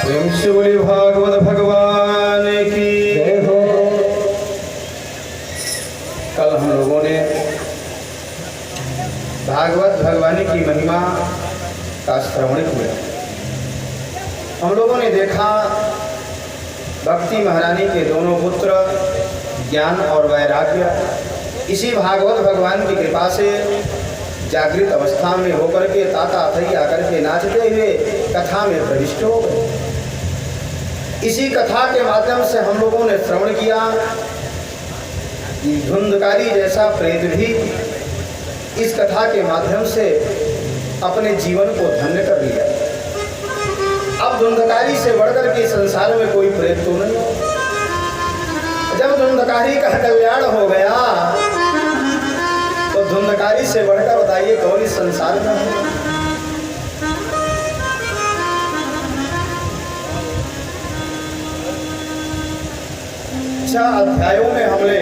प्रेम से बोले भागवत भगवान की जय हो। कल हम लोगों ने भागवत भगवान की महिमा का श्रवण किया। हम लोगों ने देखा भक्ति महारानी के दोनों पुत्र ज्ञान और वैराग्य इसी भागवत भगवान की कृपा से जागृत अवस्था में होकर के ताता थई आकर के नाचते हुए कथा में प्रविष्ट हो गए। इसी कथा के माध्यम से हम लोगों ने श्रवण किया कि धुंधकारी जैसा प्रेत भी इस कथा के माध्यम से अपने जीवन को धन्य कर लिया। अब धुंधकारी से बढ़कर के संसार में कोई प्रेत तो नहीं। जब धुंधकारी का कल्याण हो गया तो धुंधकारी से बढ़कर बताइए कौन इस संसार में है। 6 अध्यायों में हमने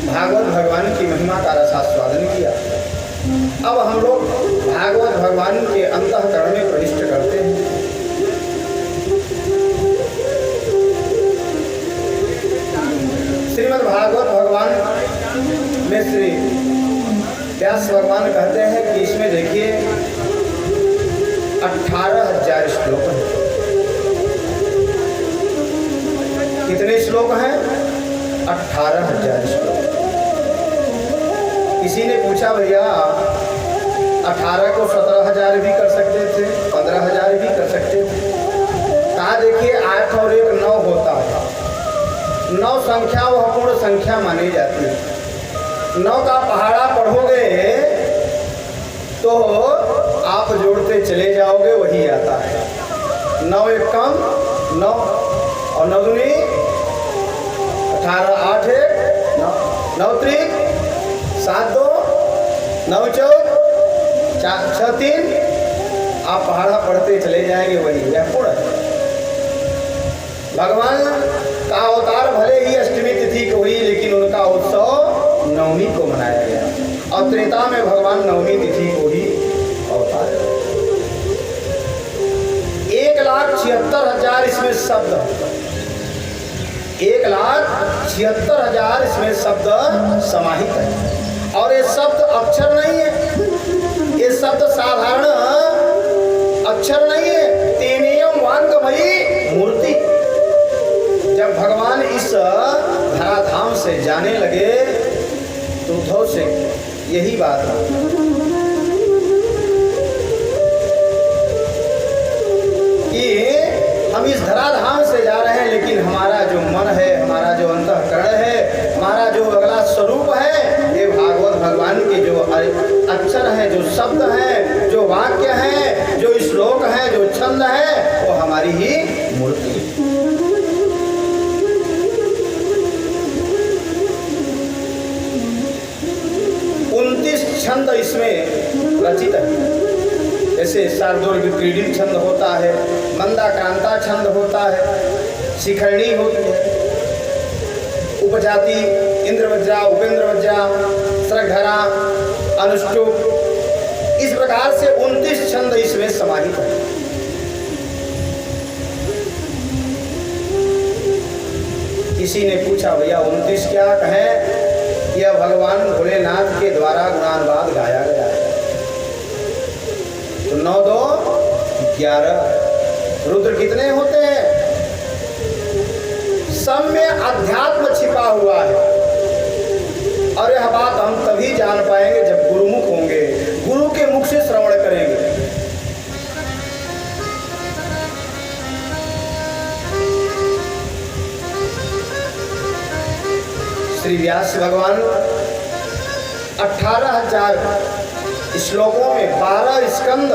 भागवत भगवान की महिमा का रसास्वादन किया। अब हम लोग भागवत भगवान के अंतःकरण में प्रविष्ट करते हैं। श्रीमद् भागवत भगवान में श्री व्यास भगवान कहते हैं कि इसमें देखिए 18,000 श्लोक हैं। कितने श्लोक हैं? 18,000 श्लोक। किसी ने पूछा भैया 18 को 17,000 भी कर सकते थे, 15,000 भी कर सकते थे। कहा देखिए 8 और 1 9 होता है। 9 संख्या वह पूर्ण संख्या मानी जाती है। 9 का पहाड़ा पढ़ोगे तो आप जोड़ते चले जाओगे वही आता है। 9 एक कम 9 और 9 दूनी 18 8 1 9 9 त्रिक 7 2 9 4 6 3। आप पहाड़ा पढ़ते चले जाएंगे वही यह पूर्ण है। भगवान का अवतार भले ही अष्टमी तिथि को हुई लेकिन उनका उत्सव नवमी को मनाया गया और त्रेता में भगवान नवमी तिथि को ही अवतार। 1,76,000 इसमें शब्द, 1,76,000 इसमें शब्द समाहित है। और ये शब्द अक्षर नहीं है, ये शब्द साधारण अक्षर नहीं है। तेनेयम वांगमयी मूर्ति। जब भगवान इस धराधाम से जाने लगे तो उद्धव से यही बात है कि हम इस धराधाम से जा रहे हैं लेकिन हमारा जो मन है, हमारा जो अंतःकरण है, हमारा जो अगला स्वरूप है, ये भागवत भगवान के जो अक्षर है, जो शब्द है, जो वाक्य है, जो श्लोक है, जो छंद है, वो हमारी ही मूर्ति है। 29 छंद इसमें रचित है। जैसे शार्दूल क्रीडित छंद होता है, मंदाक्रांता छंद होता है, शिखरणी होती है, उपजाति, इंद्रवज्रा, उपेंद्रवज्रा, श्रगधरा, अनुष्टुप, इस प्रकार से 29 छंद इसमें समाहित है। किसी ने पूछा भैया 29 क्या कहें? यह भगवान भोलेनाथ के द्वारा गुणानुवाद गाया गया है। तो 9 2 11 रुद्र कितने होते हैं? सब में अध्यात्म छिपा हुआ है। और यह बात हम तभी जान पाएंगे जब गुरुमुख होंगे, गुरु के मुख से श्रवण करेंगे। श्री व्यास भगवान 18,000 श्लोकों में 12 स्कंद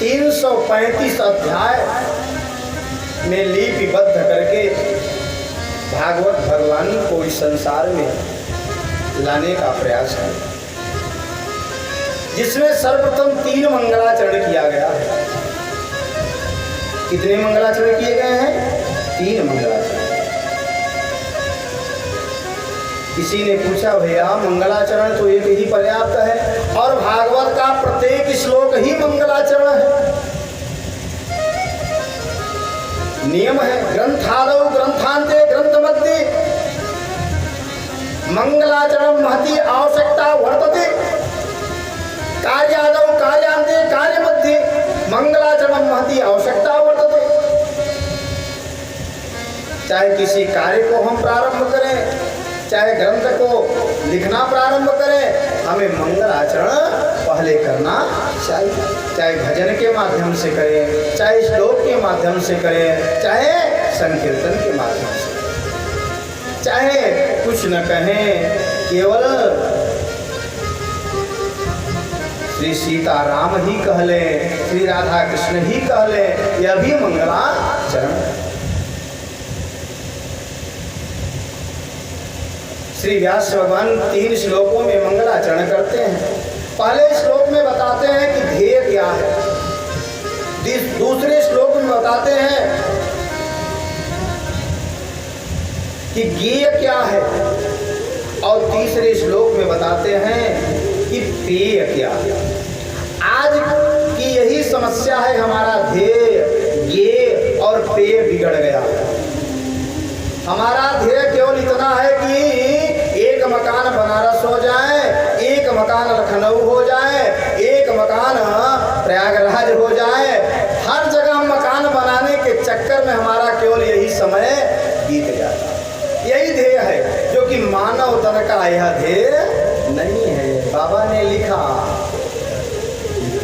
335 अध्याय में लिपिबद्ध करके भागवत भगवान को इस संसार में लाने का प्रयास है, जिसमें सर्वप्रथम 3 मंगलाचरण किया गया है। कितने मंगलाचरण किए गए हैं? 3 मंगलाचरण। किसी ने पूछा भैया मंगलाचरण तो एक ही पर्याप्त है और भागवत का प्रत्येक श्लोक ही मंगलाचरण है। खादौ ग्रंथांते ग्रंथ मध्य मंगलाचरण महती आवश्यकता वर्तते। कार्यादौ कार्यांते कार्य मध्य मंगलाचरण महती आवश्यकता वर्तते। चाहे किसी कार्य को हम प्रारंभ करें, चाहे ग्रंथ को लिखना प्रारंभ करें, हमें मंगल आचरण पहले करना चाहिए। चाहे भजन के माध्यम से करें, चाहे श्लोक के माध्यम से करें, चाहे संकीर्तन के माध्यम से, चाहे कुछ न कहें, केवल श्री सीताराम ही कह ले, श्री राधा कृष्ण ही कह ले, यह भी मंगलाचरण है। श्री व्यास भगवान 3 श्लोकों में मंगलाचरण करते हैं। पहले श्लोक में बताते हैं कि ध्येय क्या है, दूसरे श्लोक में बताते हैं कि ज्ञेय क्या है, और तीसरे श्लोक में बताते हैं कि पेय क्या है। आज की यही समस्या है, हमारा ध्येय, ज्ञेय और पेय बिगड़ गया है। हमारा ध्येय केवल इतना है कि एक मकान बनारस हो जाए, एक मकान लखनऊ हो जाए, एक मकान प्रयागराज हो जाए। हर जगह मकान बनाने के चक्कर में हमारा केवल यही समय बीत जाता है। यही ध्येय है, जो कि मानव तन का यह ध्येय नहीं है। बाबा ने लिखा,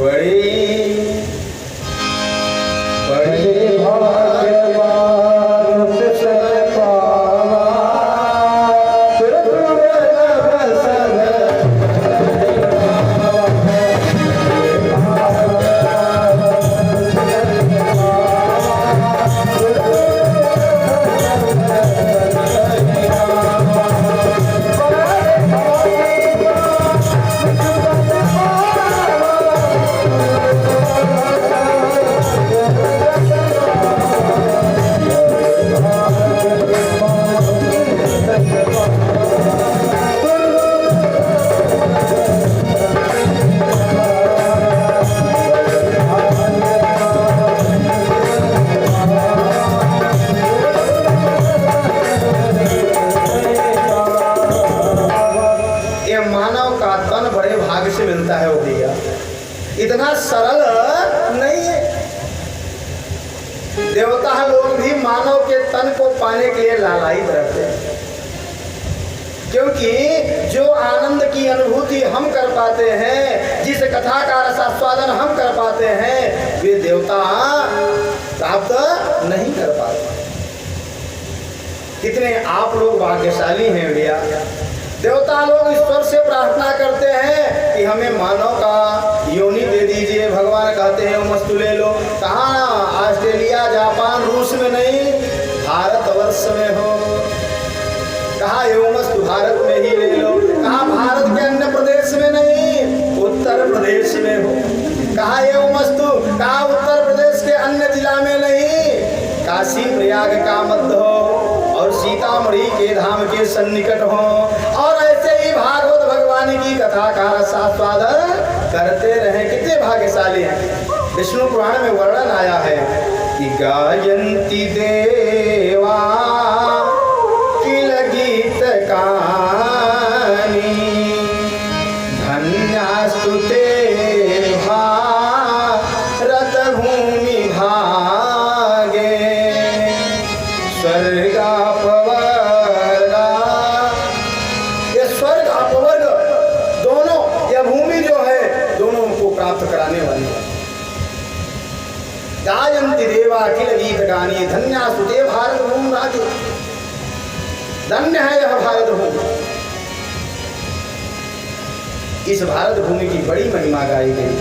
बड़े बड़े भाग्यवान इतना सरल नहीं है। देवता लोग भी मानव के तन को पाने के लिए लालायित रहते हैं, क्योंकि जो आनंद की अनुभूति हम कर पाते हैं, जिस कथा का रसास्वादन हम कर पाते हैं, वे देवता प्राप्त नहीं कर पाते। कितने आप लोग भाग्यशाली हैं भैया। देवता लोग ईश्वर से प्रार्थना करते हैं कि हमें मानव का योनि दे दीजिए। भगवान कहते हैं मस्तु ले लो। कहाँ? ऑस्ट्रेलिया, जापान, रूस में नहीं, भारतवर्ष में हो। कहा मस्तु भारत में ही ले लो। कहा भारत के अन्य प्रदेश में नहीं, उत्तर प्रदेश में हो। कहा मस्तु, कहा उत्तर प्रदेश के अन्य जिला में नहीं, काशी प्रयाग का मध्य हो और सीतामढ़ी के धाम के सन्निकट हो। और ऐसे ही भागवत भगवान की कथा का रसास्वादन करते रहे। कितने भाग्यशाली हैं। विष्णु पुराण में वर्णन आया है कि गायन्ति देवा किल गीत कानी धन्यास्तु ते भारत भूमि भागे स्वर्गापवर्गा। ये स्वर्ग अपवर्ग दोनों, यह भूमि जो है दोनों को प्राप्त कराने वाली है। गायन्ति देवा अखिल गीत गानी धन्यास्तु ते भारत भूमि भागे। धन्य है यह भारत भूमि। इस भारत भूमि की बड़ी महिमा गाई गई।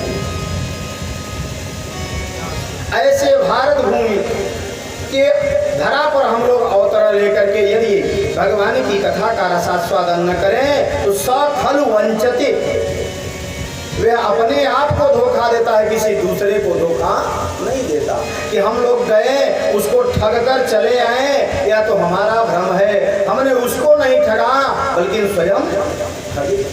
ऐसे भारत भूमि के धरा पर हम लोग अवतरण लेकर के यदि भगवान की कथा का रसास्वादन न करें तो सखल वंचते, वे अपने आप को धोखा देता है, किसी दूसरे को धोखा नहीं देता। कि हम लोग गए उसको ठग कर चले आए, या तो हमारा भ्रम है, हमने उसको नहीं ठगा बल्कि स्वयं ठगे।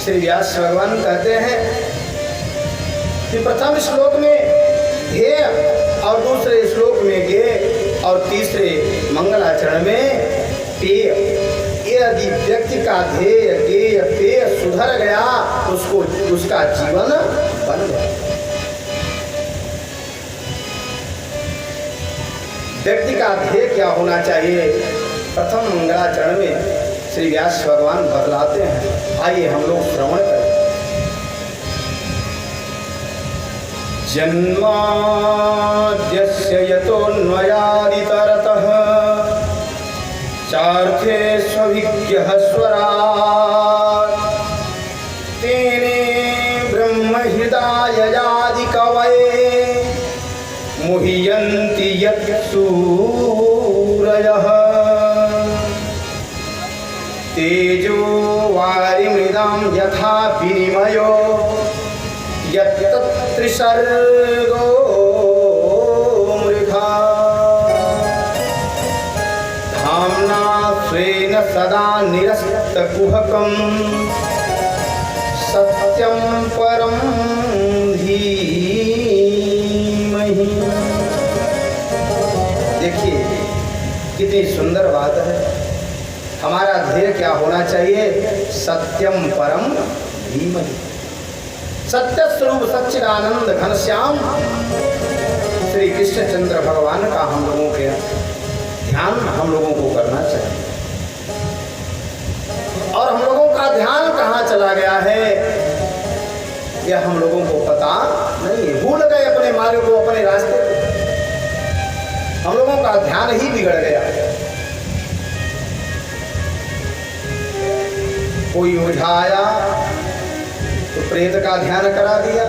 श्री व्यास भगवान कहते हैं कि प्रथम श्लोक में ध्येय और दूसरे श्लोक में ज्ञेय और तीसरे मंगलाचरण में पेय। यदि व्यक्ति का ध्येय ज्ञेय पेय सुधर गया तो उसका जीवन बन गया। व्यक्ति का ध्येय क्या होना चाहिए, प्रथम मंगलाचरण में श्री व्यास भगवान बतलाते हैं। आइए हम लोग श्रवण करें। जन्माद्यस्य यतोऽन्वयादितरतः चार्थेष्वभिज्ञः स्वराट् तेने ब्रह्महृदाययादिकवये मुह्यन्ति यत्सूरयः तेजो वारिमृदां यथा विनिमयो यत्तत्त्रिसर्गो मृधा धाम्ना स्वेन सदा निरस्तकुहकं सत्यं परं धीमहि। देखिए कितनी सुंदर बात है। हमारा ध्येय क्या होना चाहिए, सत्यम परम धीमहि। सत्य स्वरूप सच्चिदानंद घनश्याम श्री कृष्णचंद्र भगवान का हम लोगों के ध्यान हम लोगों को करना चाहिए। और हम लोगों का ध्यान कहाँ चला गया है यह हम लोगों को पता नहीं है। भूल गए अपने मार्ग को, अपने रास्ते को। हम लोगों का ध्यान ही बिगड़ गया। कोई उझाया तो प्रेत का ध्यान करा दिया,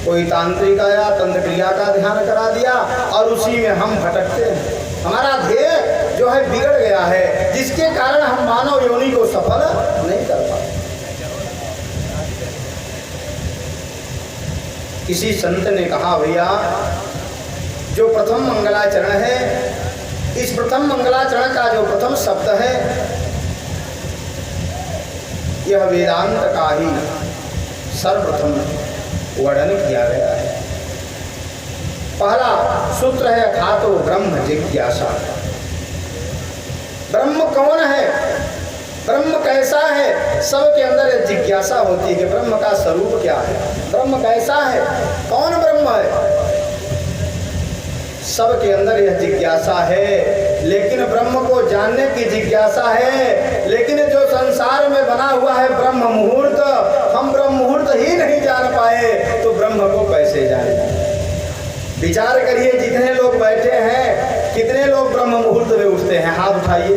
कोई तांत्रिक आया तंत्र क्रिया का ध्यान करा दिया और उसी में हम भटकते हैं। हमारा ध्येय जो है बिगड़ गया है, जिसके कारण हम मानव योनि को सफल नहीं कर पाते। किसी संत ने कहा, भैया जो प्रथम मंगलाचरण है, इस प्रथम मंगलाचरण का जो प्रथम शब्द है यह वेदांत का ही सर्वप्रथम वर्णन किया गया है। पहला सूत्र है अथातो ब्रह्म जिज्ञासा। ब्रह्म कौन है, ब्रह्म कैसा है, सबके अंदर जिज्ञासा होती है कि ब्रह्म का स्वरूप क्या है, ब्रह्म कैसा है, कौन ब्रह्म है। सबके अंदर यह जिज्ञासा है, लेकिन ब्रह्म को जानने की जिज्ञासा है। लेकिन जो संसार में बना हुआ है ब्रह्म मुहूर्त, हम ब्रह्म मुहूर्त ही नहीं जान पाए तो ब्रह्म को कैसे जाने। विचार करिए, जितने लोग बैठे हैं कितने लोग ब्रह्म मुहूर्त में उठते हैं, हाथ उठाइए।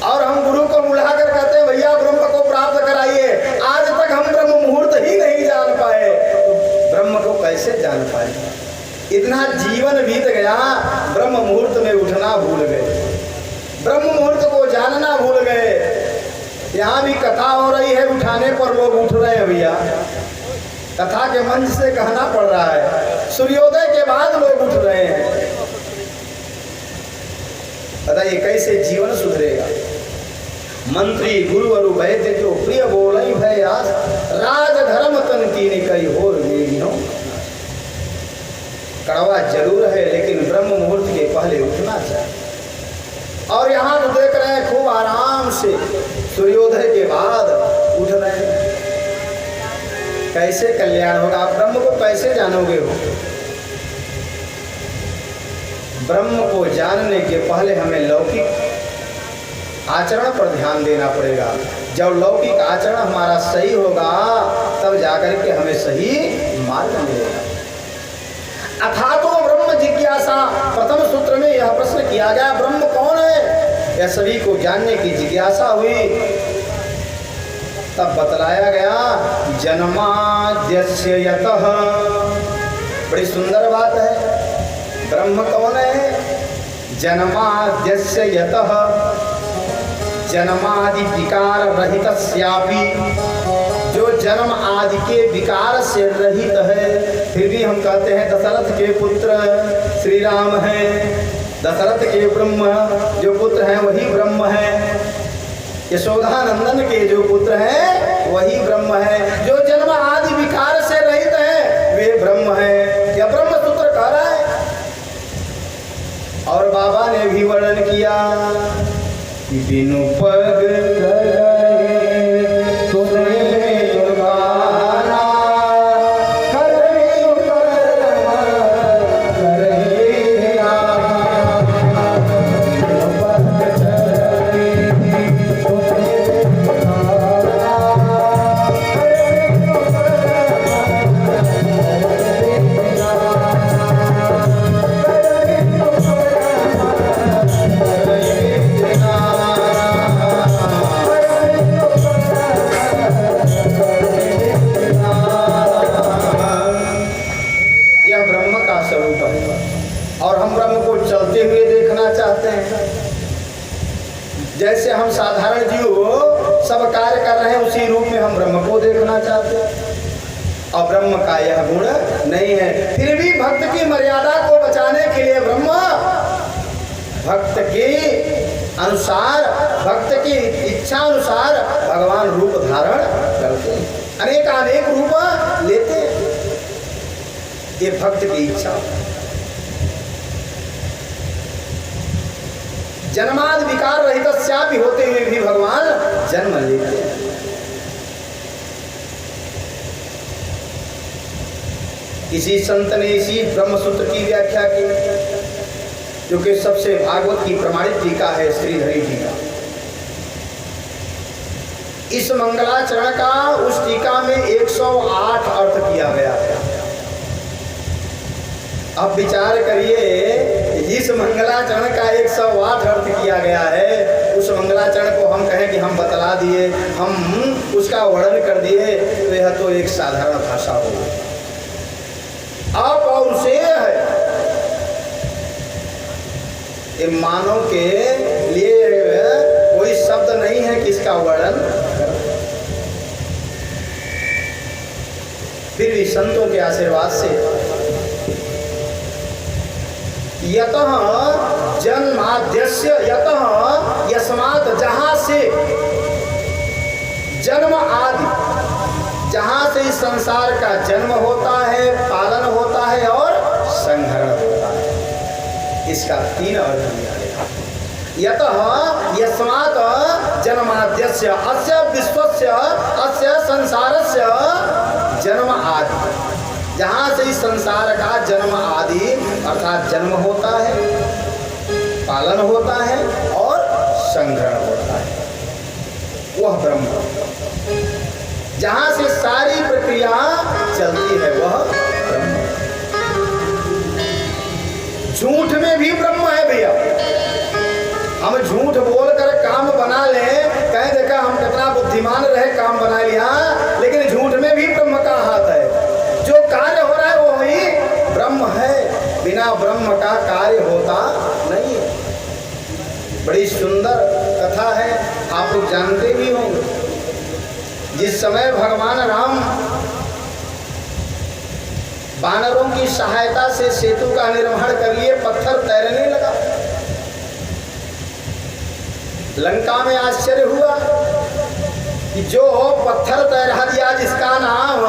और हम गुरु को बुलाकर कहते हैं भैया ब्रह्म को प्राप्त कराइए, आज तक हम ब्रह्म मुहूर्त ही नहीं जान पाए तो ब्रह्म को कैसे जान पाए। इतना जीवन बीत गया, ब्रह्म मुहूर्त में उठना भूल गए, ब्रह्म मुहूर्त को जानना भूल गए। यहाँ भी कथा हो रही है, उठाने पर लोग उठ रहे हैं भैया, कथा के मंच से कहना पड़ रहा है, सूर्योदय के बाद लोग उठ रहे हैं। बताइए कैसे जीवन सुधरेगा। मंत्री गुरु अरु वैद्य जो प्रिय बोलई भय आस, राज धर्म तन कीनी कई हो नो। कड़वा जरूर है, लेकिन ब्रह्म मुहूर्त के पहले उठना चाहिए। और यहाँ तो देख रहे हैं खूब आराम से सूर्योदय के बाद उठ रहे हैं। कैसे कल्याण होगा, आप ब्रह्म को कैसे जानोगे हो। ब्रह्म को जानने के पहले हमें लौकिक आचरण पर ध्यान देना पड़ेगा। जब लौकिक आचरण हमारा सही होगा तब जाकर के हमें सही मार्ग मिलेगा। अथातो ब्रह्म जिज्ञासा, प्रथम सूत्र में यह प्रश्न किया गया ब्रह्म कौन है, यह सभी को जानने की जिज्ञासा हुई। तब बतलाया गया जन्माद्यस्य यतः। बड़ी सुंदर बात है। ब्रह्म कौन है, जन्माद्यस्य यतः, जन्मादि विकार रहितस्यापि, जो जन्म आदि के विकार से रहित है। फिर भी हम कहते हैं दशरथ के पुत्र श्री राम हैं, दशरथ के ब्रह्म जो पुत्र हैं वही ब्रह्म हैं, यशोदा नंदन के जो पुत्र हैं वही ब्रह्म है। जो जन्म आदि विकार से रहित है वे ब्रह्म है, यह ब्रह्म सूत्र कह रहा है। और बाबा ने भी वर्णन किया कि बिनु पग जैसे हम साधारण जीव सब कार्य कर रहे हैं उसी रूप में हम ब्रह्म को देखना चाहते हैं और ब्रह्म का यह गुण नहीं है। फिर भी भक्त की मर्यादा को बचाने के लिए ब्रह्म भक्त के अनुसार, भक्त की इच्छा अनुसार भगवान रूप धारण करते हैं, अनेक रूप लेते हैं। ये भक्त की इच्छा। जन्मादि विकार रहित भी होते हुए भी भगवान जन्म लेते हैं। किसी संत ने इसी ब्रह्म सूत्र की व्याख्या की, जो कि सबसे भागवत की प्रमाणित टीका है, श्रीधरी टीका। इस मंगलाचरण का उस टीका में 108 अर्थ किया गया है। अब विचार करिए, जिस मंगलाचरण का 108 अर्थ किया गया है, उस मंगलाचरण को हम कहें कि हम बतला दिए, हम उसका वर्णन कर दिए, तो यह तो एक साधारण भाषा होगी। अपौरुषेय है, ये मानव के लिए कोई शब्द नहीं है कि इसका वर्णन। फिर भी संतों के आशीर्वाद से यतः जन्माद्यस्य, यतः यस्मात्, जहां से जन्म आदि, जहां से इस संसार का जन्म होता है, पालन होता है और संहरण होता है। इसका 3 अर्थ दिया गया। यतः यस्मात् जन्माद्यस्य अस्य विश्वस्य अस्य संसारस्य जन्म आदि, जहां से इस संसार का जन्म आदि अर्थात जन्म होता है, पालन होता है और संग्रहण होता है, वह ब्रह्म। जहां से सारी प्रक्रिया चलती है वह ब्रह्म। झूठ में भी ब्रह्म है भैया। हम झूठ बोलकर काम बना लें, कहें देखा हम कितना बुद्धिमान रहे, काम बना लिया, लेकिन झूठ में भी ब्रह्म का हाथ है। जो कार्य हो रहा है वो ही ब्रह्म है, बिना ब्रह्म का कार्य होता नहीं है। बड़ी सुंदर कथा है, आप लोग जानते भी होंगे। जिस समय भगवान राम वानरों की सहायता से सेतु का निर्माण कर लिए, पत्थर तैरने लगा। लंका में आश्चर्य हुआ कि जो पत्थर तैरा दिया जिसका नाम,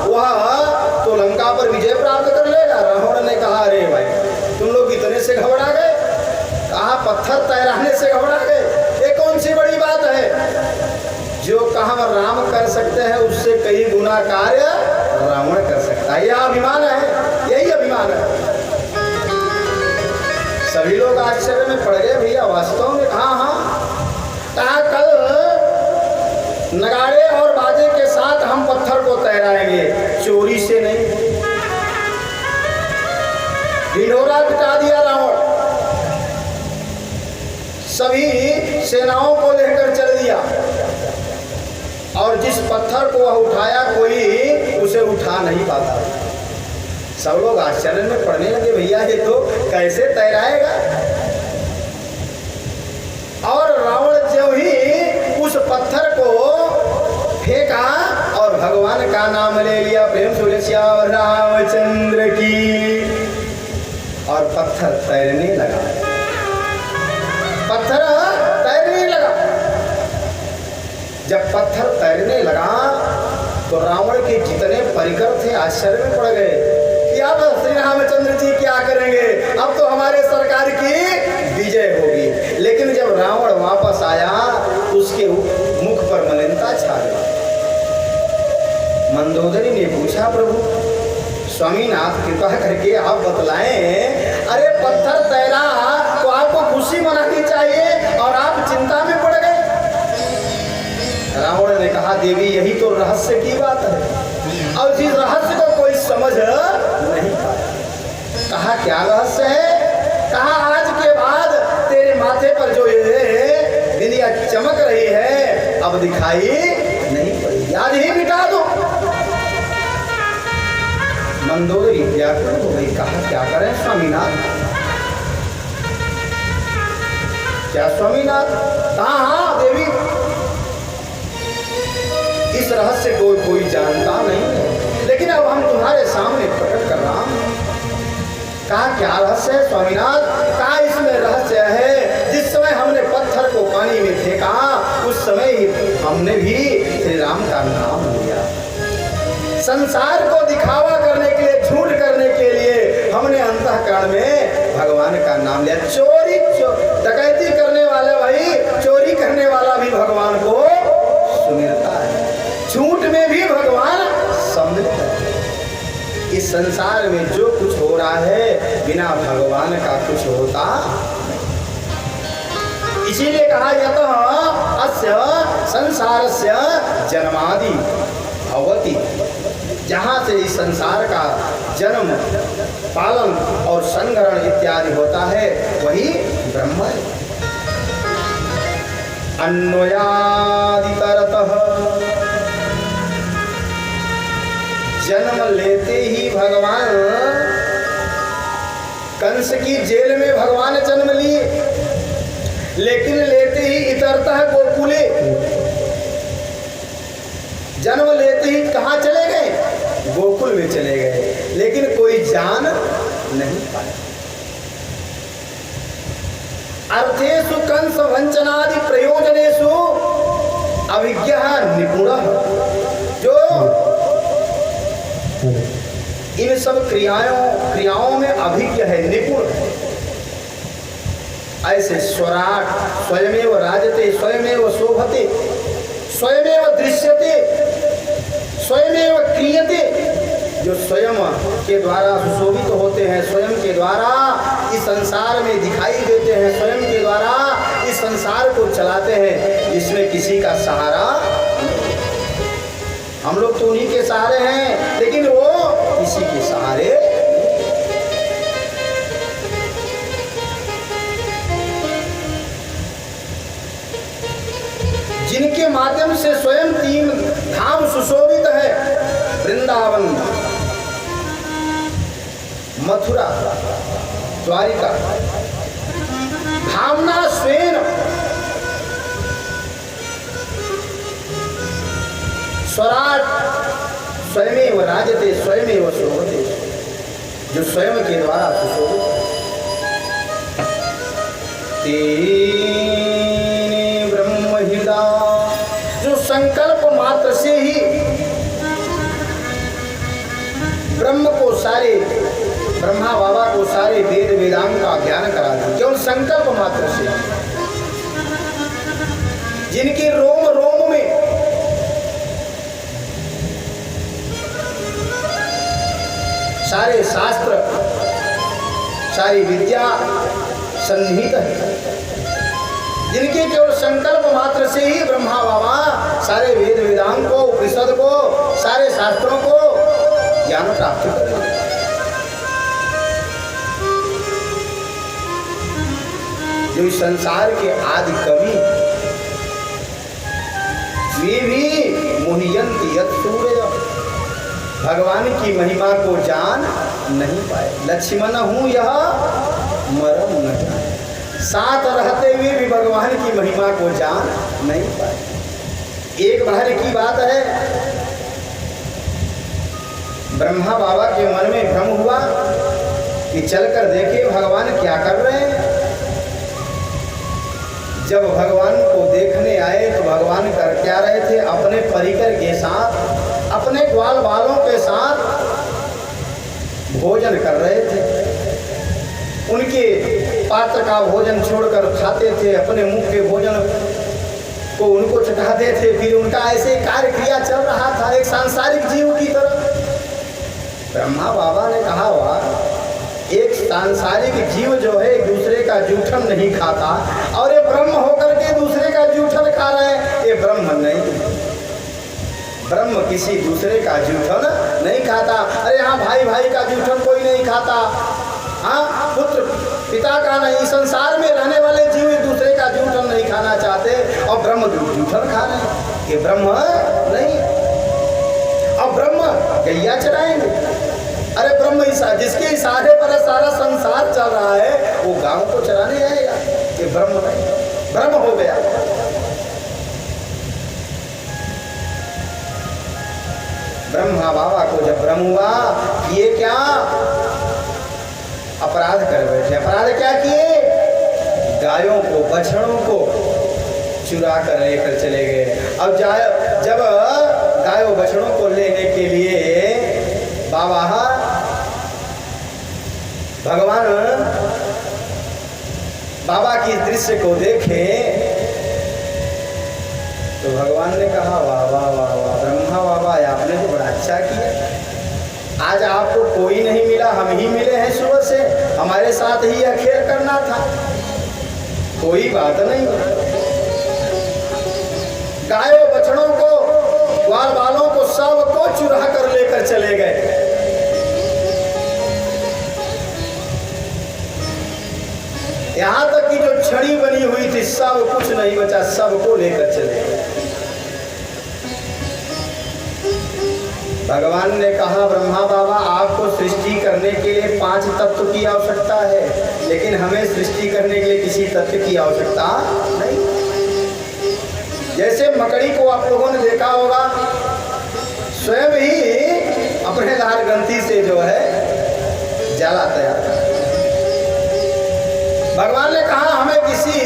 वह तो लंका पर विजय प्राप्त कर लेगा। रावण ने कहा, अरे भाई तुम लोग इतने से घबरा गए? कहा पत्थर तैराने से घबरा गए? ये कौन सी बड़ी बात है? जो काम राम कर सकते हैं उससे कई गुना कार्य रावण कर सकता है। यह अभिमान है, यही अभिमान है। सभी लोग आश्चर्य में पड़ गए भैया, वास्तव में। हाँ, कहा कल नगाड़े और बाजे के साथ हम पत्थर को तैराएंगे, चोरी से नहीं। ढिढोरा पिटा दिया रावण, सभी सेनाओं को लेकर चल दिया, और जिस पत्थर को वह उठाया कोई उसे उठा नहीं पाता। सब लोग आश्चर्य में पड़ने लगे, भैया ये तो कैसे तैराएगा? और रावण जो ही उस पत्थर को फेंका और भगवान का नाम ले लिया, प्रेम से श्याम रामचंद्र की, और पत्थर तैरने लगा। पत्थर तैरने लगा। जब पत्थर तैरने लगा तो रावण के जितने परिकर थे आश्चर्य में पड़ गए कि अब श्री रामचंद्र जी क्या करेंगे, अब तो हमारे सरकार की विजय होगी। लेकिन जब रावण वापस आया तो उसके मुख पर मलिनता छा गई। मंदोदरी ने पूछा, प्रभु स्वामीनाथ कृपा करके आप बतलाएं, अरे पत्थर तैरा तो आपको खुशी मनानी चाहिए और आप चिंता में पड़ गए। रावण ने कहा, देवी यही तो रहस्य की बात है, और जिस रहस्य को कोई समझ नहीं पाया। कहा क्या रहस्य है? कहा आज के बाद तेरे माथे पर जो ये बिंदिया चमक रही है अब दिखाई नहीं पड़ेगी, आज ही मिटा दो। मंदोदरी व्याकुल हो गई, कहा क्या करें स्वामीनाथ? क्या स्वामीनाथ? कहा हाँ देवी, इस रहस्य को कोई जानता नहीं है, लेकिन अब हम तुम्हारे सामने प्रकट कर रहा हूं। कहा क्या रहस्य है स्वामीनाथ? कहा इसमें रहस्य है, जिस समय हमने पत्थर को पानी में फेंका उस समय ही हमने भी श्री राम का नाम लिया। संसार को दिखावा करने के लिए, झूठ करने के लिए हमने अंतःकरण में भगवान का नाम लिया। चोरी डकैती करने वाला भाई, चोरी करने वाला भी भगवान को सुमिरता है, झूठ में भी भगवान सम्मिलित है। इस संसार में जो कुछ हो रहा है बिना भगवान का कुछ होता, इसीलिए कहा यतः अस्य संसारस्य जन्मादि भवति, जहाँ से इस संसार का जन्म, पालन और संग्रहण इत्यादि होता है वही ब्रह्म है। अन्वयादितरतः, जन्म लेते ही भगवान, कंस की जेल में भगवान जन्म लिए, लेकिन लेते ही इतरतः गोकुले, जन्म लेते ही कहाँ चले गए? गोकुल में चले गए, लेकिन कोई जान नहीं पाया। अर्थेषु कंस वंचनादि प्रयोजनेषु अभिज्ञः निपुणः, जो इन सब क्रियाओं में अभिज्ञ है, निपुण है। ऐसे स्वराट स्वयमेव राजते, स्वयमेव शोभते, स्वयमेव दृश्यते, स्वयमेव क्रियते, जो स्वयं के द्वारा सुशोभित होते हैं, स्वयं के द्वारा इस संसार में दिखाई देते हैं, स्वयं के द्वारा इस संसार को चलाते हैं, जिसमें किसी का सहारा। हम लोग तो उन्हीं के सहारे हैं, लेकिन वो किसी के सहारे। जिनके माध्यम से स्वयं 3 धाम सुशोभित है, वृंदावन, मथुरा, द्वारिका, भावना स्वेन, स्वराट स्वयमेव राजते, स्वयमेव शोभते, जो स्वयं के द्वारा सुशोभित है। ब्रह्महिदा, जो संकल्प मात्र से ही ब्रह्म को सारे, ब्रह्मा बाबा को सारे वेद वेदांग का ज्ञान करा दे, केवल संकल्प मात्र से, जिनके रोम रोम में सारे शास्त्र, सारी विद्या सन्निहित है, जिनके केवल संकल्प मात्र से ही ब्रह्मा बाबा सारे वेद वेदांग को, उपनिषद को, सारे शास्त्रों को ज्ञान प्राप्त करें। जो इस संसार के आदि कवि, वे भी मोहियंती यत् सूर्य, भगवान की महिमा को जान नहीं पाए। लक्ष्मण हूँ यह मरम न जाने, साथ रहते हुए भी भगवान की महिमा को जान नहीं पाए। एक बार की बात है, ब्रह्मा बाबा के मन में भ्रम हुआ कि चलकर देखे भगवान क्या कर रहे हैं। जब भगवान को देखने आए तो भगवान कर क्या रहे थे, अपने परिकर के साथ, अपने ग्वाल बालों के साथ भोजन कर रहे थे। उनके पात्र का भोजन छोड़कर खाते थे, अपने मुख के भोजन को उनको चटाते थे। फिर उनका ऐसे कार्य क्रिया चल रहा था एक सांसारिक जीव की तरह। ब्रह्मा बाबा ने कहा एक सांसारिक जीव जो है एक दूसरे का जूठन नहीं खाता, और ये ब्रह्म होकर के दूसरे का जूठन खा रहे हैं, ये ब्रह्म नहीं। ब्रह्म किसी दूसरे का जूठन नहीं खाता। अरे हाँ, भाई भाई का जूठन कोई नहीं खाता, हाँ, पुत्र पिता का नहीं। संसार में रहने वाले जीव एक दूसरे का जूठन नहीं खाना चाहते, और ब्रह्म जूठन खा रहे हैं, ये ब्रह्म नहीं। अब ब्रह्म गैया चराएंगे। अरे ब्रह्म जिसके इशारे पर सारा संसार चल रहा है, वो गांव को चराने आएगा, ये ब्रह्म नहीं, ब्रह्म हो गया। ब्रह्मा बाबा को जब भ्रम हुआ, ये क्या अपराध कर बैठे। अपराध क्या किए? गायों को, बछड़ों को चुरा कर लेकर चले गए। अब जब गायों बछड़ों को लेने के लिए बाबा भगवान बाबा की दृश्य को देखे तो भगवान ने कहा, वाह वाह वाह वाह ब्रह्मा बाबा, आपने तो बड़ा अच्छा किया। आज आपको कोई नहीं मिला, हम ही मिले हैं सुबह से, हमारे साथ ही यह खेल करना था। कोई बात नहीं, गायों बछड़ों को, ग्वाल बालों को सबको चुरा कर लेकर चले गए। यहां तक कि जो छड़ी बनी हुई थी सब कुछ नहीं बचा, सबको लेकर चले गए। भगवान ने कहा, ब्रह्मा बाबा आपको सृष्टि करने के लिए 5 तत्व की आवश्यकता है, लेकिन हमें सृष्टि करने के लिए किसी तत्व की आवश्यकता नहीं। जैसे मकड़ी को आप लोगों ने देखा होगा, स्वयं ही अपने धार ग्रंथि से जो है जाला तैयार करता। भगवान ने कहा हमें किसी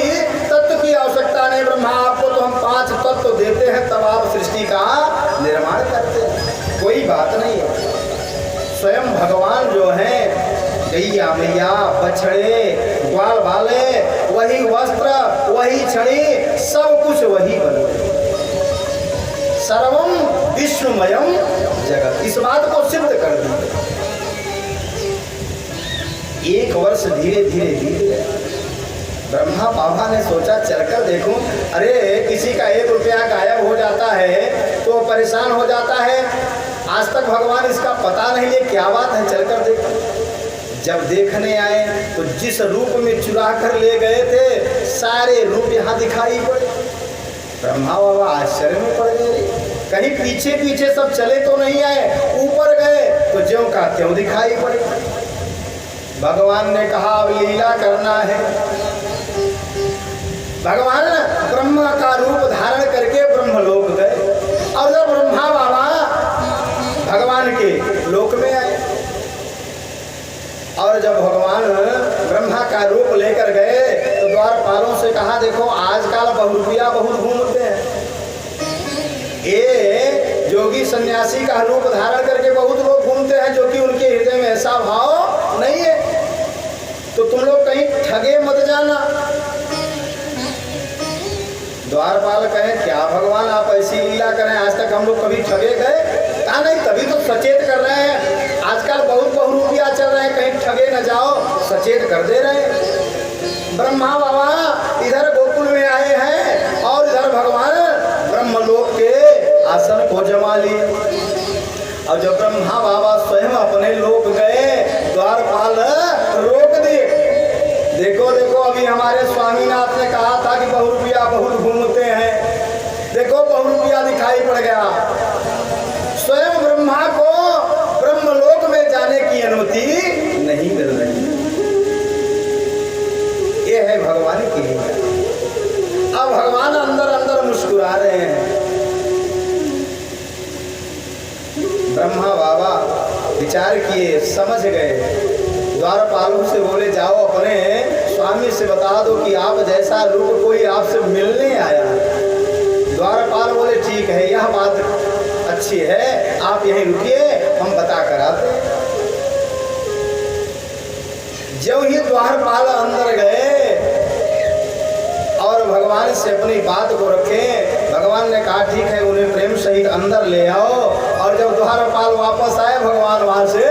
तत्व की आवश्यकता नहीं, ब्रह्मा आपको तो हम 5 तत्व देते हैं, तब आप सृष्टि का निर्माण करते हैं। कोई बात नहीं है। स्वयं भगवान जो है, गैया मैया, बछड़े, ग्वाल बाले, वही वस्त्र, वही छड़ी, सब कुछ वही बने। सर्वम विश्वमयम जगत, इस बात को सिद्ध कर दिया। 1 वर्ष धीरे धीरे बीत गया। ब्रह्मा बाबा ने सोचा चलकर देखूं। अरे किसी का 1 रुपया गायब हो जाता है तो परेशान हो जाता है, आज तक भगवान इसका पता नहीं ले, क्या बात है, चलकर देखो। जब देखने आए तो जिस रूप में चुरा कर ले गए थे, सारे रूप यहाँ दिखाई पड़े। ब्रह्मा बाबा आश्चर्य में पड़ गए, कहीं पीछे पीछे सब चले तो नहीं आए, ऊपर गए तो ज्यों का त्यों दिखाई पड़े। भगवान ने कहा अब लीला करना है। भगवान ब्रह्मा का रूप धारण करके ब्रह्मलोक गए, और जब ब्रह्मा बाबा भगवान के लोक में आए, और जब भगवान ब्रह्मा का रूप लेकर गए तो द्वारपालों से कहा, देखो आजकल बहुरूपिया बहुत घूमते हैं, ये जोगी सन्यासी का रूप धारण करके बहुत लोग घूमते हैं, जो कि उनके हृदय में ऐसा भाव नहीं है, तो तुम लोग कहीं ठगे मत जाना। द्वारपाल कहे, क्या भगवान आप ऐसी लीला करें, आज तक हम लोग कभी ठगे गए? कहा नहीं, तभी तो सचेत कर रहे हैं, आजकल बहुत बहुरूपिया चल रहे हैं, कहीं ठगे न जाओ, सचेत कर दे रहे हैं। ब्रह्मा बाबा इधर गोकुल में आए हैं, और इधर भगवान ब्रह्मलोक के आसन को जमा लिए। और जब ब्रह्मा बाबा स्वयं अपने लोक गए, द्वारपाल रोक दिए। देखो देखो, अभी हमारे स्वामीनाथ ने कहा था कि बहुरूपिया बहुत घूमते हैं, देखो बहुरूपिया दिखाई पड़ गया। स्वयं ब्रह्मा को ब्रह्मलोक में जाने की अनुमति नहीं मिल रही। ये है भगवान की लीला। अब भगवान अंदर अंदर मुस्कुरा रहे हैं। ब्रह्मा बाबा विचार किए, समझ गए, द्वारपालों से बोले, जाओ अपने स्वामी से बता दो कि आप जैसा रूप कोई आपसे ठीक है, यह बात अच्छी है, आप यहीं रुकिए, हम बता कर आते हैं। जब ही द्वारपाल अंदर गए और भगवान से अपनी बात को रखे, भगवान ने कहा ठीक है, उन्हें प्रेम सहित अंदर ले आओ। और जब द्वारपाल वापस आए, भगवान वहां से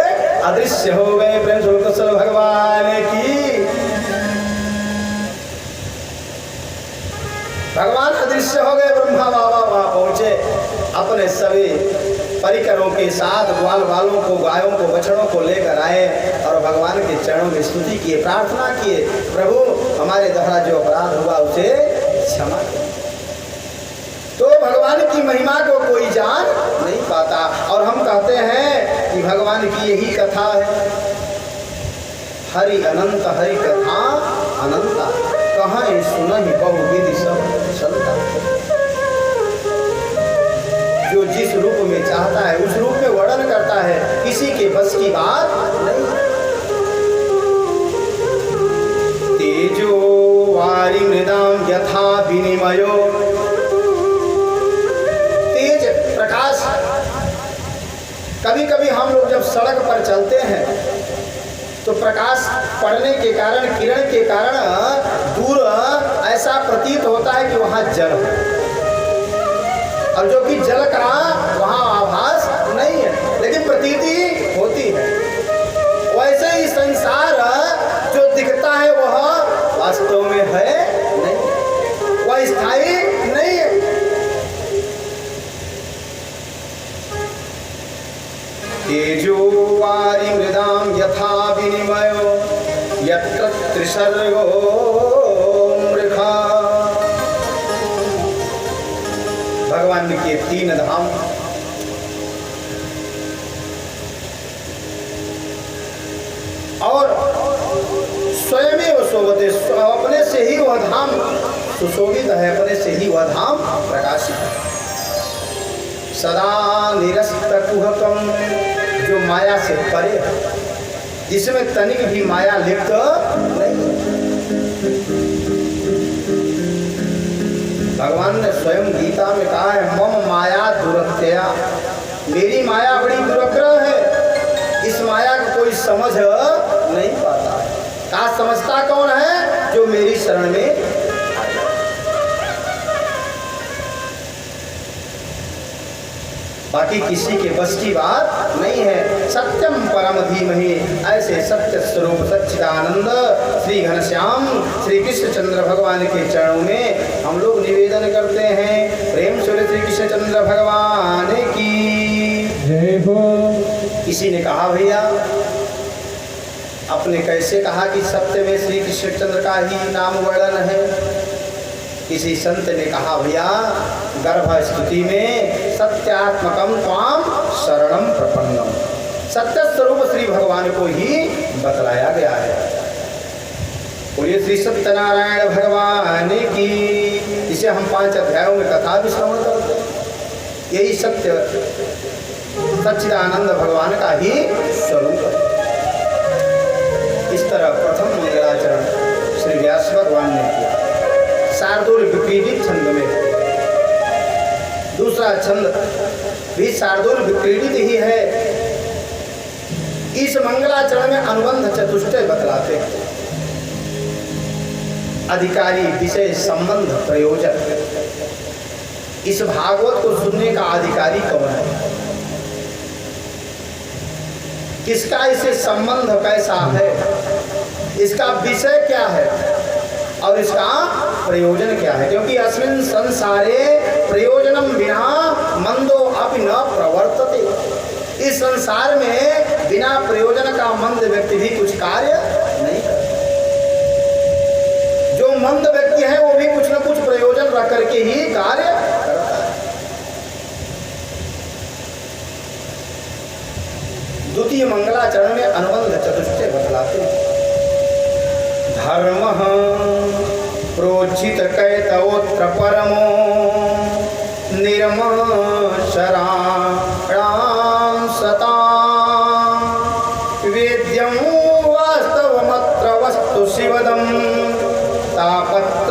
अदृश्य हो गए। प्रेम स्वरूप भगवान की। भगवान अदृश्य हो गए। ब्रह्मा बाबा वहां पहुंचे, अपने सभी परिकरों के साथ ग्वाल वालों को, गायों को, बछड़ों को लेकर आए और भगवान के चरणों में स्तुति किए, प्रार्थना किए, प्रभु हमारे द्वारा जो अपराध हुआ उसे क्षमा करें। तो भगवान की महिमा को कोई जान नहीं पाता। और हम कहते हैं कि भगवान की यही कथा है, हरि अनंत हरि कथा अनंता, कहाँ सुनहि बहुविधि सब चलता। जो जिस रूप में चाहता है उस रूप में वर्णन करता है, किसी के बस की बात नहीं। तेजो वारि मृदाम यथा विनिमयो, तेज प्रकाश। कभी कभी हम लोग जब सड़क पर चलते हैं तो प्रकाश पड़ने के कारण, किरण के कारण दूर ऐसा प्रतीत होता है कि वहां जल है, और जो कि जल का वहां आभास नहीं है, लेकिन प्रतीति होती है। वैसे ही संसार जो दिखता है वह वास्तव में है नहीं, वह स्थायी नहीं है। तेजो वारि मृदाम यथा विनिमयो यत्र त्रिसर्गो मृखा। भगवान के तीन धाम, और स्वयं शोभते, अपने से ही वह धाम सुशोभित है, अपने से ही वह धाम प्रकाशित है। सदा निरस्त कुहकम, जो माया से परे है, जिसमें तनिक भी माया लिप्त नहीं। भगवान ने स्वयं गीता में कहा है, मम माया दुरत्यया, मेरी माया बड़ी दुरग्रह है, इस माया को कोई समझ नहीं पाता है। कहा समझता कौन है? जो मेरी शरण में। बाकी किसी के बस की बात नहीं है। सत्यम परम धीमहि, ऐसे सत्य स्वरूप सच्चिदानंद श्री घनश्याम श्री कृष्ण चंद्र भगवान के चरणों में हम लोग निवेदन करते हैं। प्रेम से श्री कृष्ण चंद्र भगवान की जय हो। किसी ने कहा भैया, आपने कैसे कहा कि सत्य में श्री कृष्ण चंद्र का ही नाम वर्णन है? किसी संत ने कहा भैया, गर्भ स्तुति में सत्यात्मकम त्वाम शरणम प्रपन्नम, सत्य स्वरूप श्री भगवान को ही बतलाया गया है। बोलिए श्री सत्यनारायण भगवान की। इसे हम 5 अध्यायों में कथा भी श्रवण करते हैं। यही सत्य सच्चिदानंद भगवान का ही स्वरूप है। इस तरह प्रथम मंगलाचरण श्री व्यास भगवान ने किया शार्दूल विक्रीडित छंद में। दूसरा छंद भी शार्दूल विक्रीडित ही है। इस मंगलाचरण में अनुबंध चतुष्टय बतलाते हैं। अधिकारी, विषय, संबंध, प्रयोजन। इस भागवत को सुनने का अधिकारी कौन है? किसका इसे संबंध कैसा है? इसका विषय क्या है और इसका प्रयोजन क्या है? क्योंकि अस्मिन् संसारे प्रयोजनम बिना मंदो अपि न प्रवर्तते। इस संसार में बिना प्रयोजन का मंद व्यक्ति भी कुछ कार्य नहीं करता। जो मंद व्यक्ति है वो भी कुछ न कुछ प्रयोजन रख करके ही कार्य करता है। द्वितीय मंगलाचरण में अनुबंध चतुष्टय बतलाते हैं। धर्म प्रोचित कैतवोत्र परमो निर्मशराणां सता वेद्यं वास्तवमत्र वस्तु शिवदं तापत्रयोन्मूलनं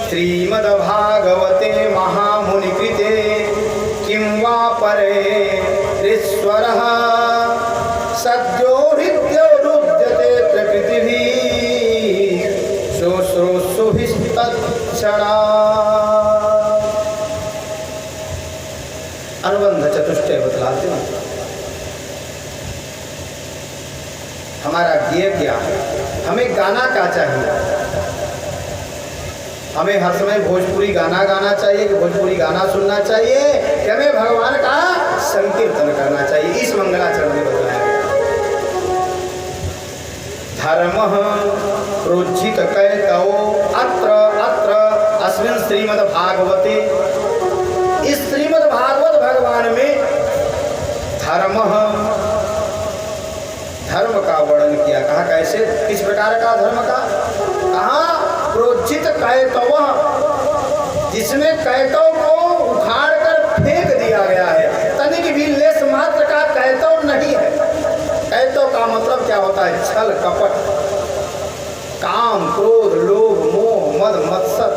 श्रीमद् विवत्सणा। अनुबंध चतुष्टय बतलाते हैं हमारा ज्ञेय क्या है, हमें गाना क्या चाहिए। हमें हर समय भोजपुरी गाना गाना चाहिए कि भोजपुरी गाना सुनना चाहिए कि हमें भगवान का संकीर्तन करना चाहिए। इस मंगलाचरण में बताया धर्म प्रोज्झित कैतवो अत्र अत्र अस्मिन् श्रीमद्भागवते। इस श्रीमद्भागवत भगवान में धर्म का वर्णन किया। कहा कैसे, किस प्रकार का धर्म का, कहा प्रोज्झित कैतव, जिसमें कैतव को उखाड़ कर फेंक दिया गया है। तनिक भी लेस मात्र का कैतव नहीं है। कैतव का मतलब क्या होता है, छल कपट, काम क्रोध लोभ मोह मद मत्सर,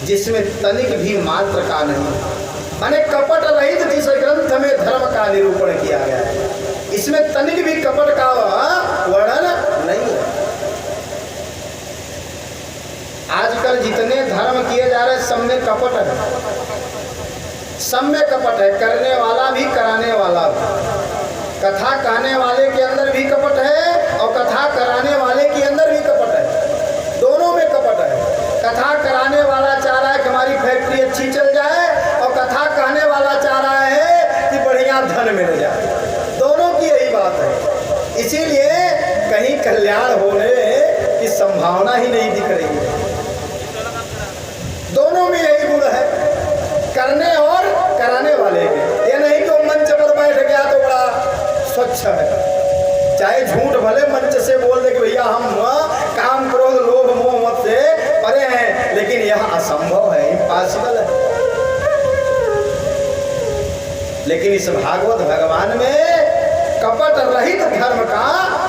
जिसमें तनिक भी मात्र का नहीं, माने कपट रहित जिस ग्रंथ में धर्म का निरूपण किया गया है, इसमें तनिक भी कपट का वर्णन नहीं है। आजकल जितने धर्म किए जा रहे सब में कपट है, सब में कपट है, करने वाला भी कराने वाला भी। कथा कहने वाले के अंदर भी कपट है और कथा कराने वाले के अंदर भी कपट है, दोनों में कपट है। कथा कराने वाला चाह रहा है कि हमारी फैक्ट्री अच्छी चल जाए और कथा कहने वाला चाह रहा है कि बढ़िया धन मिल जाए, दोनों की यही बात है। इसीलिए कहीं कल्याण होने की संभावना ही नहीं दिख रही है। दोनों में यही गुण है, करने और कराने वाले के। ये नहीं कि वो मंच पर बैठ गया तो बड़ा स्वच्छ है, चाहे झूठ भले मंच से बोल दे कि भैया हम काम क्रोध लोभ मोह मत से परे हैं, लेकिन यह असंभव है, इम्पॉसिबल है। लेकिन इस भागवत भगवान में कपट रहित धर्म का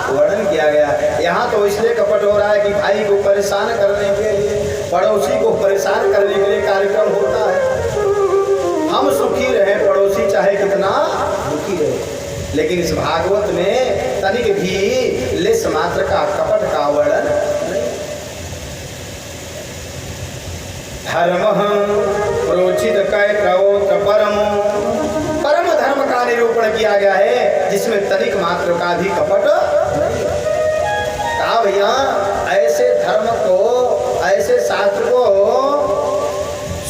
वर्णन किया गया। यहाँ तो इसलिए कपट हो रहा है कि भाई को परेशान करने के लिए, पड़ोसी को परेशान करने के लिए कार्यक्रम होता है। हम सुखी रहे, पड़ोसी चाहे कितना दुखी रहे, लेकिन इस भागवत में तनिक भी लेस मात्र का कपट का वर्णन नहीं। धर्म प्रोचित कैतवो परम धर्म का निरूपण किया गया है, जिसमें तनिक मात्र का भी कपट नहीं। कहा भैया ऐसे धर्म को, ऐसे शास्त्र को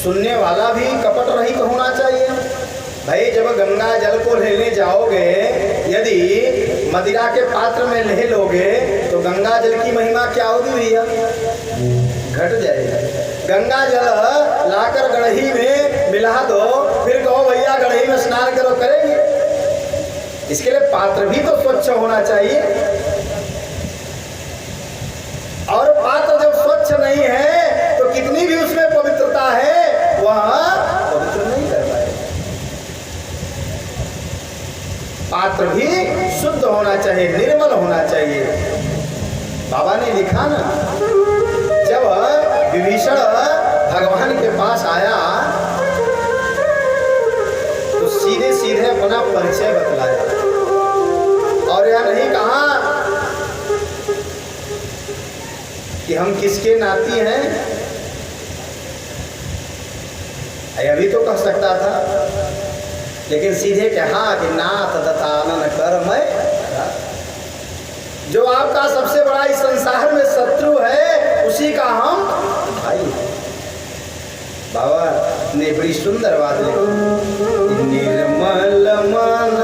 सुनने वाला भी कपट रहित होना चाहिए। भाई जब गंगा जल को लेने जाओगे, यदि मदिरा के पात्र में ले लोगे तो गंगा जल की महिमा क्या होगी भैया, घट जाएगी। गंगा जल लाकर गढ़ही में मिला दो, फिर कहो भैया गढ़ही में स्नान करो, करेंगे? इसके लिए पात्र भी तो स्वच्छ होना चाहिए, और पात्र जब स्वच्छ नहीं है तो कितनी भी उसमें पवित्रता है वह पवित्र नहीं कर पाए। पात्र भी शुद्ध होना चाहिए, निर्मल होना चाहिए। बाबा ने लिखा ना, जब विभीषण भगवान के पास आया तो सीधे सीधे अपना परिचय बतलाया, और यह नहीं कहा कि हम किसके नाती हैं। अभी तो कह सकता था, लेकिन सीधे कहा कि नाथ दतानन कर मैं, जो आपका सबसे बड़ा इस संसार में शत्रु है उसी का हम भाई। बाबा ने बड़ी सुंदर बात लिखी, निर्मल मन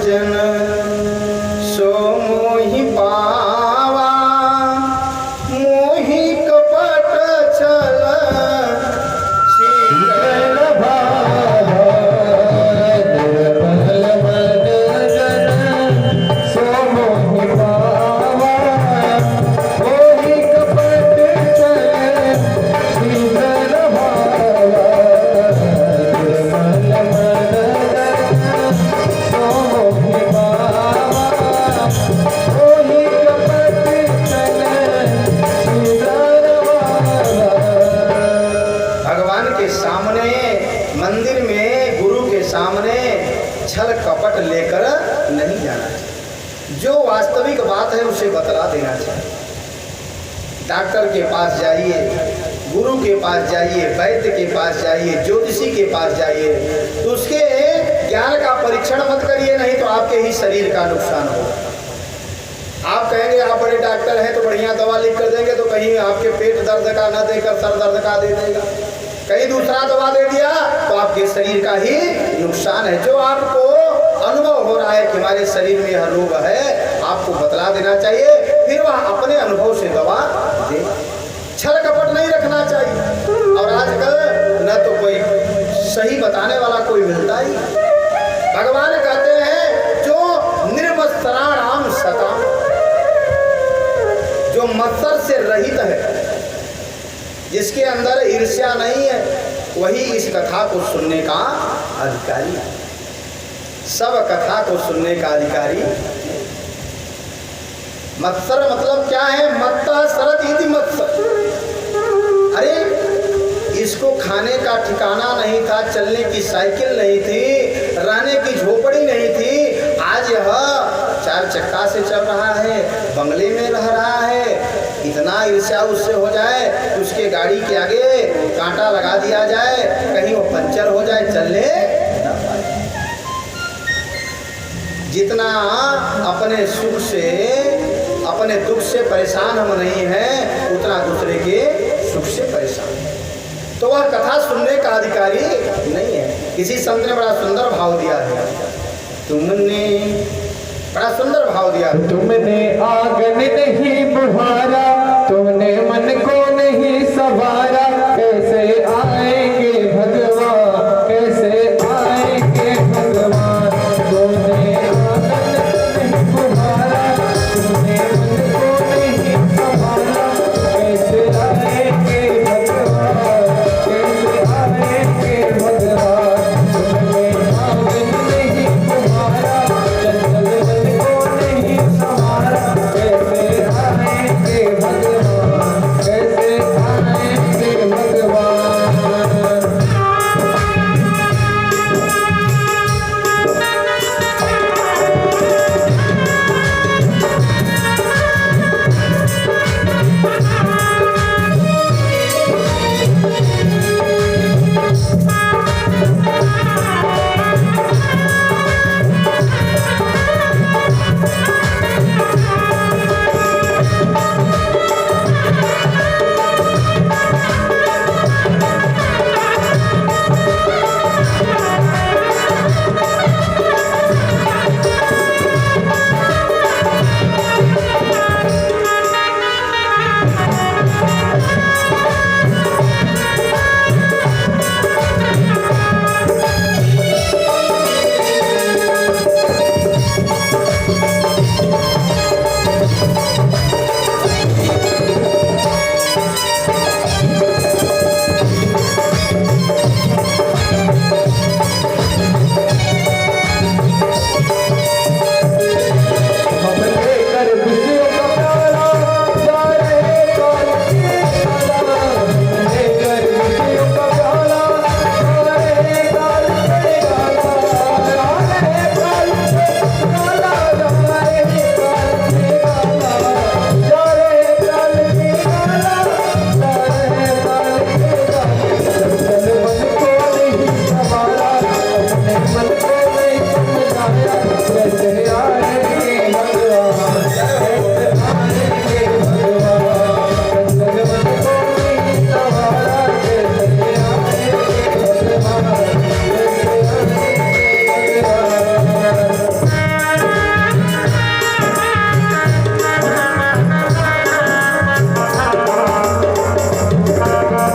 जन सो मोहि पावा, मोहि कपट छल शीतल भावा। मंदिर में गुरु के सामने छल कपट लेकर नहीं जाना चाहिए, जो वास्तविक बात है उसे बतला देना चाहिए। डॉक्टर के पास जाइए, गुरु के पास जाइए, वैद्य के पास जाइए, ज्योतिषी के पास जाइए, तो उसके ज्ञान का परीक्षण मत करिए, नहीं तो आपके ही शरीर का नुकसान होगा। आप कहेंगे आप बड़े डॉक्टर हैं तो बढ़िया दवा लिख कर देंगे, तो कहीं आपके पेट दर्द का न देकर सर दर्द का दे देगा, कहीं दूसरा दवा दे दिया तो आपके शरीर का ही नुकसान है। जो आपको अनुभव हो रहा है कि हमारे शरीर में यह रोग है, आपको बतला देना चाहिए, फिर वह अपने अनुभव से दवा दे। छल कपट नहीं रखना चाहिए। और आजकल न तो कोई सही बताने वाला कोई मिलता ही। भगवान कहते हैं जो निर्मत्सराणाम सताम, जो मत्सर से रहित है, जिसके अंदर ईर्ष्या नहीं है, वही इस कथा को सुनने का अधिकारी है। सब कथा को सुनने का अधिकारी। मत्सर मतलब क्या है? मत्तः सरत इति मत्सर। अरे इसको खाने का ठिकाना नहीं था, चलने की साइकिल नहीं थी, रहने की झोपड़ी नहीं थी, आज यह 4 चक्का से चल रहा है, बंगले में रह रहा है। इतना ईर्ष्या उससे हो जाए कि उसके गाड़ी के आगे कांटा लगा दिया जाए, कहीं वो पंचर हो जाए, चलने न पाए। जितना अपने सुख से, अपने दुख से परेशान हम नहीं हैं, उतना दूसरे के सुख से परेशान है। तो वह कथा सुनने का अधिकारी नहीं है। किसी संत ने बड़ा सुंदर भाव दिया है, तुमने बड़ा सुंदर भाव दिया, तुमने आंगन नहीं